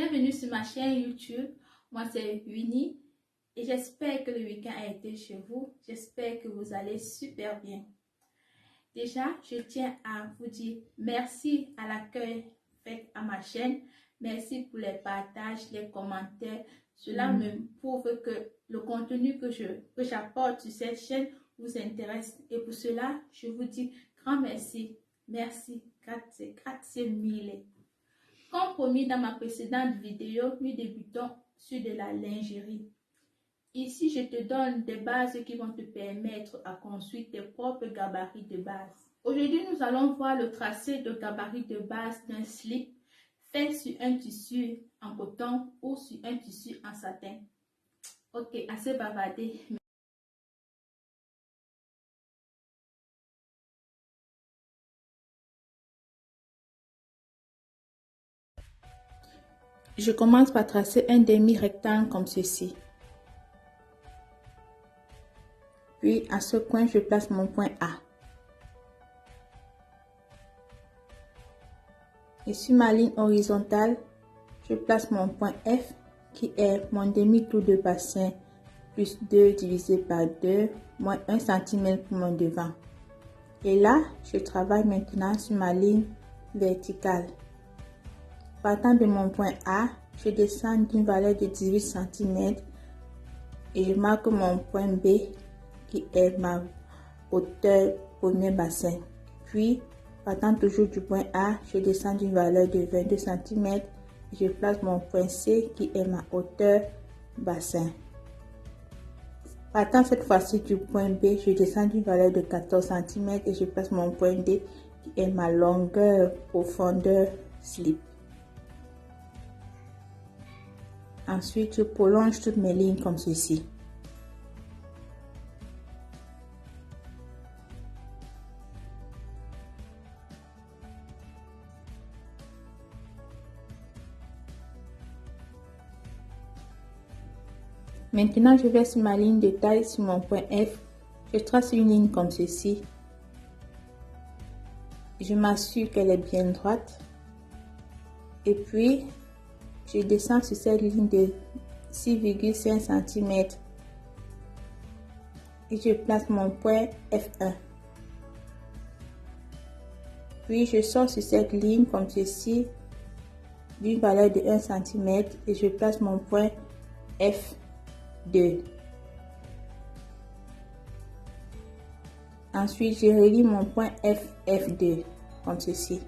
Bienvenue sur ma chaîne YouTube. Moi c'est Winnie et j'espère que le week-end a été chez vous. J'espère que vous allez super bien. Déjà, je tiens à vous dire merci à l'accueil fait à ma chaîne. Merci pour les partages, les commentaires. Cela me prouve que le contenu que j'apporte sur cette chaîne vous intéresse. Et pour cela, je vous dis grand merci. Merci, grazie mille. Comme promis dans ma précédente vidéo, nous débutons sur de la lingerie. Ici, je te donne des bases qui vont te permettre à construire tes propres gabarits de base. Aujourd'hui, nous allons voir le tracé de gabarit de base d'un slip fait sur un tissu en coton ou sur un tissu en satin. Ok, assez bavardé. Je commence par tracer un demi-rectangle comme ceci. Puis à ce coin, je place mon point A. Et sur ma ligne horizontale, je place mon point F qui est mon demi-tour de bassin plus 2 divisé par 2 moins 1 cm pour mon devant. Et là, je travaille maintenant sur ma ligne verticale. Partant de mon point A, je descends d'une valeur de 18 cm et je marque mon point B qui est ma hauteur premier bassin. Puis, partant toujours du point A, je descends d'une valeur de 22 cm et je place mon point C qui est ma hauteur bassin. Partant cette fois-ci du point B, je descends d'une valeur de 14 cm et je place mon point D qui est ma longueur profondeur slip. Ensuite, je prolonge toutes mes lignes comme ceci. Maintenant, je vais sur ma ligne de taille sur mon point F. Je trace une ligne comme ceci. Je m'assure qu'elle est bien droite. Et puis, je descends sur cette ligne de 6,5 cm. Et je place mon point F1. Puis, je sors sur cette ligne comme ceci, d'une valeur de 1 cm. Et je place mon point F2. Ensuite, je relie mon point F2 comme ceci.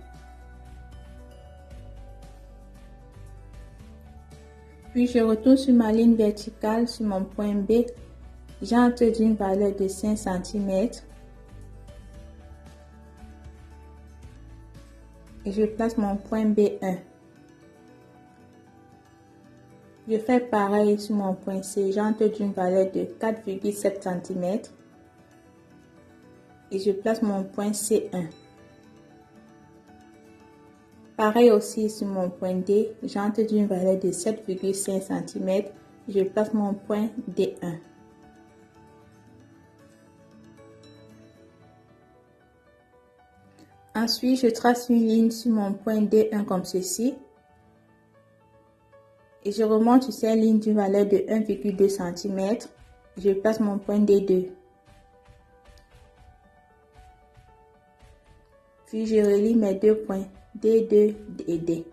Puis je retourne sur ma ligne verticale sur mon point B. J'entre d'une valeur de 5 cm. Et je place mon point B1. Je fais pareil sur mon point C. J'entre d'une valeur de 4,7 cm. Et je place mon point C1. Pareil aussi sur mon point D. J'entre d'une valeur de 7,5 cm. Et je place mon point D1. Ensuite, je trace une ligne sur mon point D1 comme ceci. Et je remonte sur cette ligne d'une valeur de 1,2 cm. Je place mon point D2. Puis je relie mes deux points D2 et D.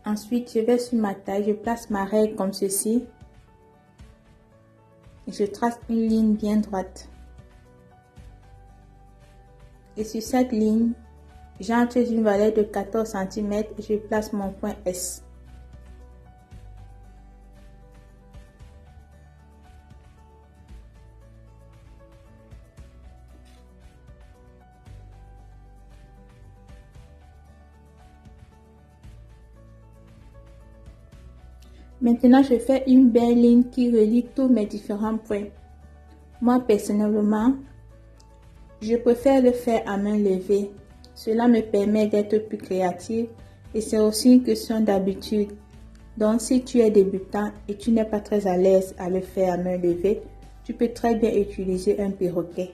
Ensuite, je vais sur ma taille, je place ma règle comme ceci. Et je trace une ligne bien droite. Et sur cette ligne, j'entre d'une valeur de 14 cm et je place mon point S. Maintenant, je fais une belle ligne qui relie tous mes différents points. Moi, personnellement, je préfère le faire à main levée. Cela me permet d'être plus créative et c'est aussi une question d'habitude. Donc, si tu es débutant et tu n'es pas très à l'aise à le faire à main levée, tu peux très bien utiliser un perroquet.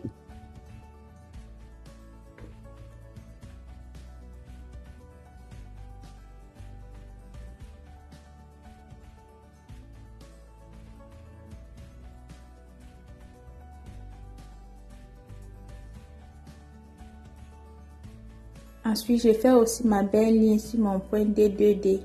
Ensuite, je fais aussi ma belle ligne sur mon point D2D.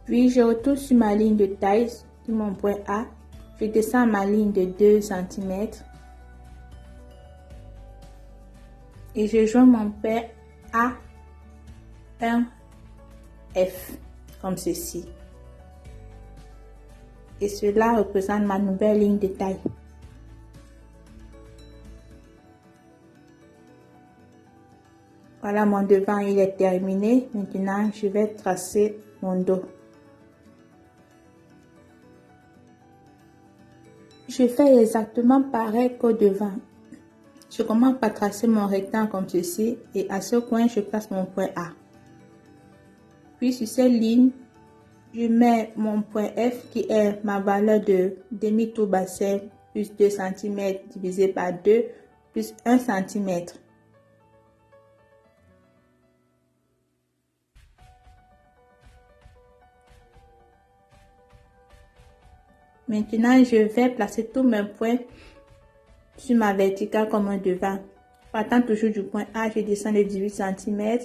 Puis, je retourne sur ma ligne de taille, sur mon point A. Je descends ma ligne de 2 cm. Et je joins mon point A1F, comme ceci. Et cela représente ma nouvelle ligne de taille. Voilà, mon devant, il est terminé. Maintenant, je vais tracer mon dos. Je fais exactement pareil qu'au devant. Je commence par tracer mon rectangle comme ceci et à ce coin, je place mon point A. Puis sur cette ligne, je mets mon point F qui est ma valeur de demi-tour bassin plus 2 cm divisé par 2 plus 1 cm. Maintenant, je vais placer tous mes points sur ma verticale comme un devant. Partant toujours du point A, je descends de 18 cm.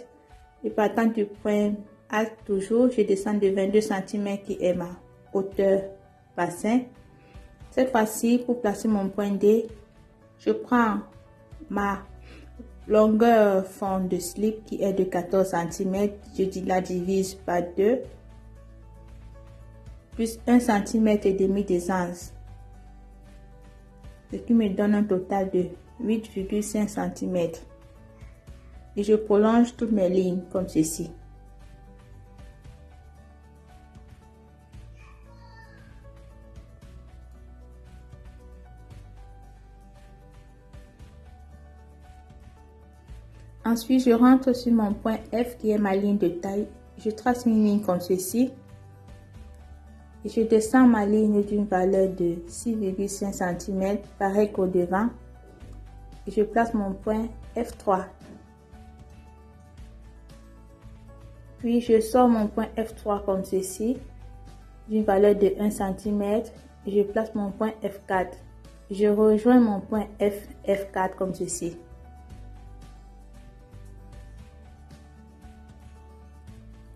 Et partant du point A toujours, je descends de 22 cm qui est ma hauteur bassin. Cette fois-ci, pour placer mon point D, je prends ma longueur fond de slip qui est de 14 cm. Je la divise par 2. Plus 1 cm et demi d'aisance, ce qui me donne un total de 8,5 cm. Et je prolonge toutes mes lignes comme ceci. Ensuite, je rentre sur mon point F qui est ma ligne de taille. Je trace une ligne comme ceci. Et je descends ma ligne d'une valeur de 6,5 cm, pareil qu'au devant. Et je place mon point F3. Puis je sors mon point F3 comme ceci, d'une valeur de 1 cm. Et je place mon point F4. Je rejoins mon point F4 comme ceci.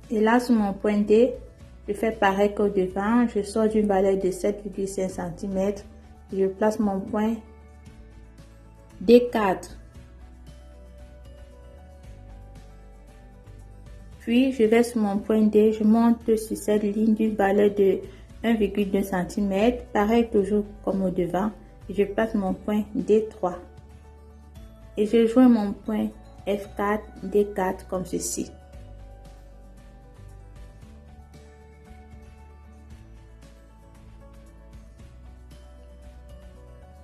Et là, sur mon point D, je fais pareil qu'au devant, je sors d'une valeur de 7,5 cm, je place mon point D4. Puis je vais sur mon point D, je monte sur cette ligne d'une valeur de 1,2 cm, pareil toujours comme au devant, et je place mon point D3. Et je joins mon point F4, D4 comme ceci.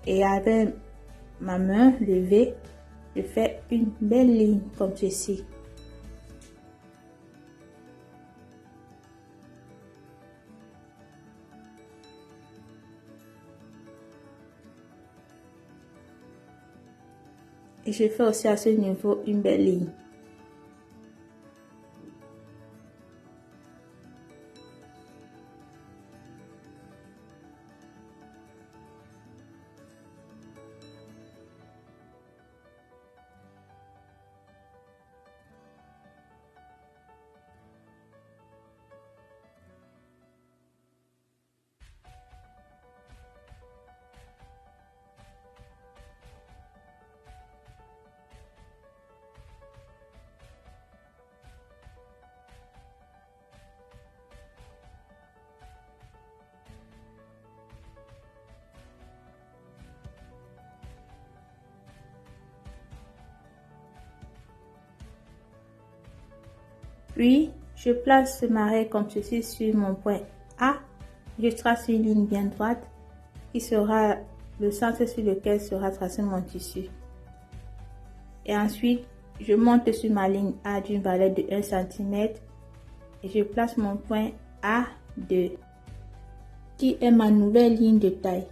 Et avec ma main levée, je fais une belle ligne comme ceci. Et je fais aussi à ce niveau une belle ligne. Puis, je place ma règle comme ceci sur mon point A. Je trace une ligne bien droite qui sera le centre sur lequel sera tracé mon tissu. Et ensuite, je monte sur ma ligne A d'une valeur de 1 cm et je place mon point A2 qui est ma nouvelle ligne de taille.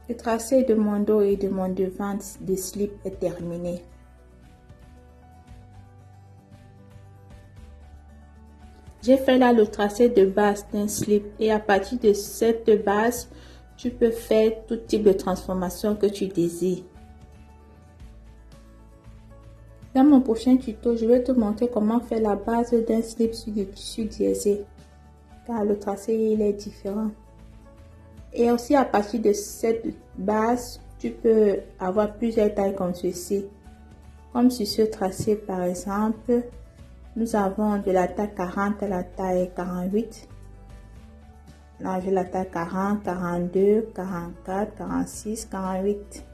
Le tracé de mon dos et de mon devant de slip est terminé. J'ai fait là le tracé de base d'un slip et à partir de cette base, tu peux faire tout type de transformation que tu désires. Dans mon prochain tuto, je vais te montrer comment faire la base d'un slip sur du tissu diesel, car le tracé il est différent. Et aussi à partir de cette base, tu peux avoir plusieurs tailles comme ceci. Comme sur ce tracé par exemple, nous avons de la taille 40 à la taille 48. Là, j'ai la taille 40, 42, 44, 46, 48.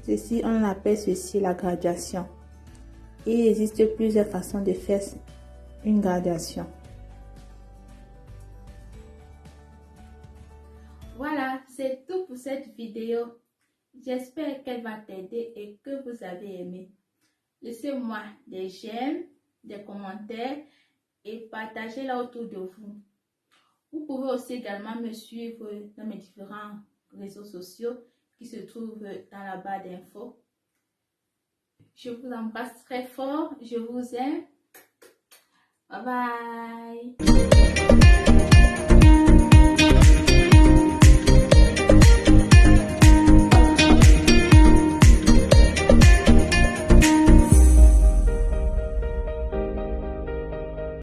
Ceci, on appelle ceci la gradation. Il existe plusieurs façons de faire une gradation. Voilà, c'est tout pour cette vidéo. J'espère qu'elle va t'aider et que vous avez aimé. Laissez-moi des j'aime, des commentaires et partagez-la autour de vous. Vous pouvez aussi également me suivre dans mes différents réseaux sociaux qui se trouvent dans la barre d'infos. Je vous embrasse très fort. Je vous aime. Bye bye.